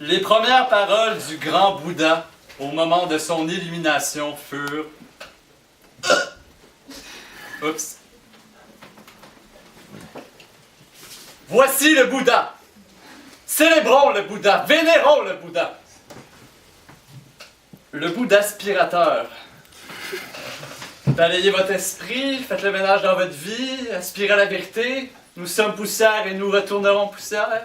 Les premières paroles du grand Bouddha au moment de son illumination furent... Oups. Voici le Bouddha. Célébrons le Bouddha. Vénérons le Bouddha. Le Bouddha aspirateur. Balayez votre esprit, faites le ménage dans votre vie, aspirez à la vérité. Nous sommes poussière et nous retournerons poussière.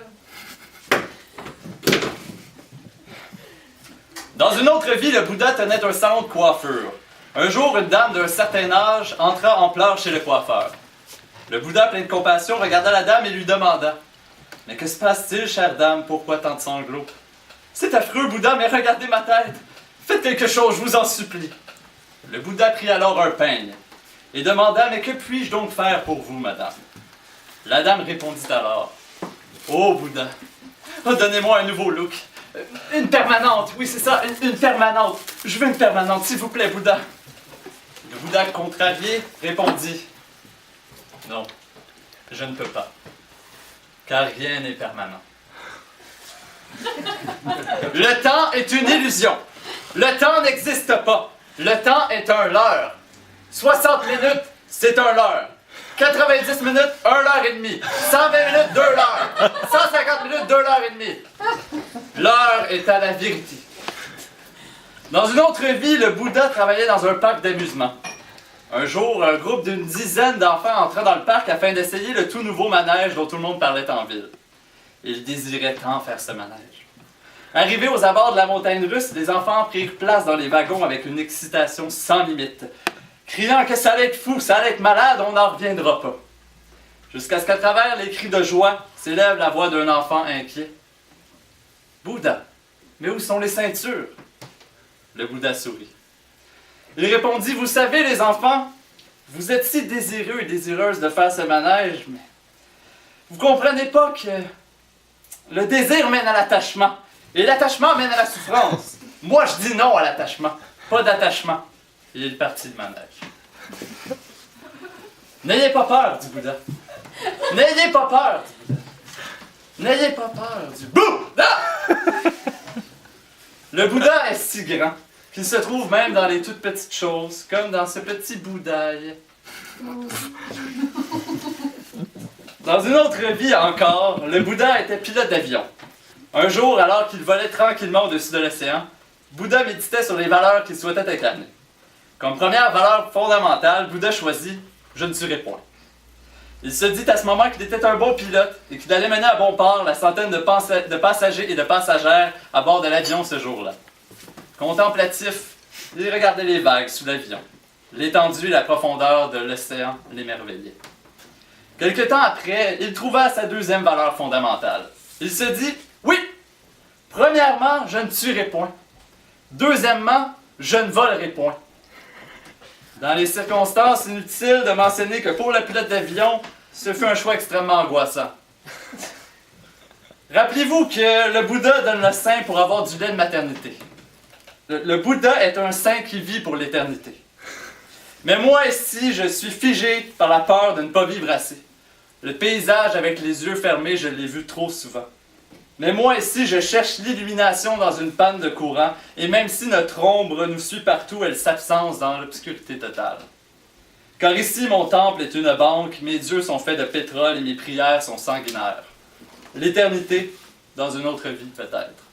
Dans une autre vie, le Bouddha tenait un salon de coiffure. Un jour, une dame d'un certain âge entra en pleurs chez le coiffeur. Le Bouddha, plein de compassion, regarda la dame et lui demanda « Mais que se passe-t-il, chère dame? Pourquoi tant de sanglots? »« C'est affreux, Bouddha, mais regardez ma tête! Faites quelque chose, je vous en supplie! » Le Bouddha prit alors un peigne et demanda « Mais que puis-je donc faire pour vous, madame? » La dame répondit alors « Oh, Bouddha, donnez-moi un nouveau look. Une permanente, oui, c'est ça, une permanente. Je veux une permanente, s'il vous plaît, Bouddha. » Le Bouddha, contrarié, répondit « Non, je ne peux pas, car rien n'est permanent. Le temps est une illusion. Le temps n'existe pas. Le temps est un leurre. 60 minutes, c'est un leurre. 90 minutes, 1 heure et demie. 120 minutes, 2 heures. 150 minutes, 2 heures et demie. L'heure est à la vérité. » Dans une autre vie, le Bouddha travaillait dans un parc d'amusement. Un jour, un groupe d'une dizaine d'enfants entra dans le parc afin d'essayer le tout nouveau manège dont tout le monde parlait en ville. Ils désiraient tant faire ce manège. Arrivés aux abords de la montagne russe, les enfants prirent place dans les wagons avec une excitation sans limite, criant que ça allait être fou, ça allait être malade, on n'en reviendra pas. Jusqu'à ce qu'à travers les cris de joie s'élève la voix d'un enfant inquiet. « Bouddha, mais où sont les ceintures? » Le Bouddha sourit. Il répondit « Vous savez, les enfants, vous êtes si désireux et désireuses de faire ce manège, mais vous comprenez pas que le désir mène à l'attachement. Et l'attachement mène à la souffrance. Moi, je dis non à l'attachement. Pas d'attachement. » Et il est parti de manège. N'ayez pas peur, dit Bouddha. N'ayez pas peur, dit Bouddha. N'ayez pas peur, dit Bouddha. Le Bouddha est si grand qu'il se trouve même dans les toutes petites choses, comme dans ce petit bouddhaille. Dans une autre vie encore, le Bouddha était pilote d'avion. Un jour, alors qu'il volait tranquillement au-dessus de l'océan, Bouddha méditait sur les valeurs qu'il souhaitait incarner. Comme première valeur fondamentale, Bouddha choisit « Je ne tuerai point ». Il se dit à ce moment qu'il était un bon pilote et qu'il allait mener à bon port la centaine de passagers et de passagères à bord de l'avion ce jour-là. Contemplatif, il regardait les vagues sous l'avion. L'étendue et la profondeur de l'océan l'émerveillaient. Quelque temps après, il trouva sa deuxième valeur fondamentale. Il se dit « Oui, premièrement, je ne tuerai point. Deuxièmement, je ne volerai point. » Dans les circonstances, inutile de mentionner que pour le pilote d'avion, ce fut un choix extrêmement angoissant. Rappelez-vous que le Bouddha donne le sein pour avoir du lait de maternité. Le Bouddha est un saint qui vit pour l'éternité. Mais moi ici, je suis figé par la peur de ne pas vivre assez. Le paysage avec les yeux fermés, je l'ai vu trop souvent. Mais moi ici, je cherche l'illumination dans une panne de courant, et même si notre ombre nous suit partout, elle s'absence dans l'obscurité totale. Car ici, mon temple est une banque, mes dieux sont faits de pétrole et mes prières sont sanguinaires. L'éternité, dans une autre vie peut-être.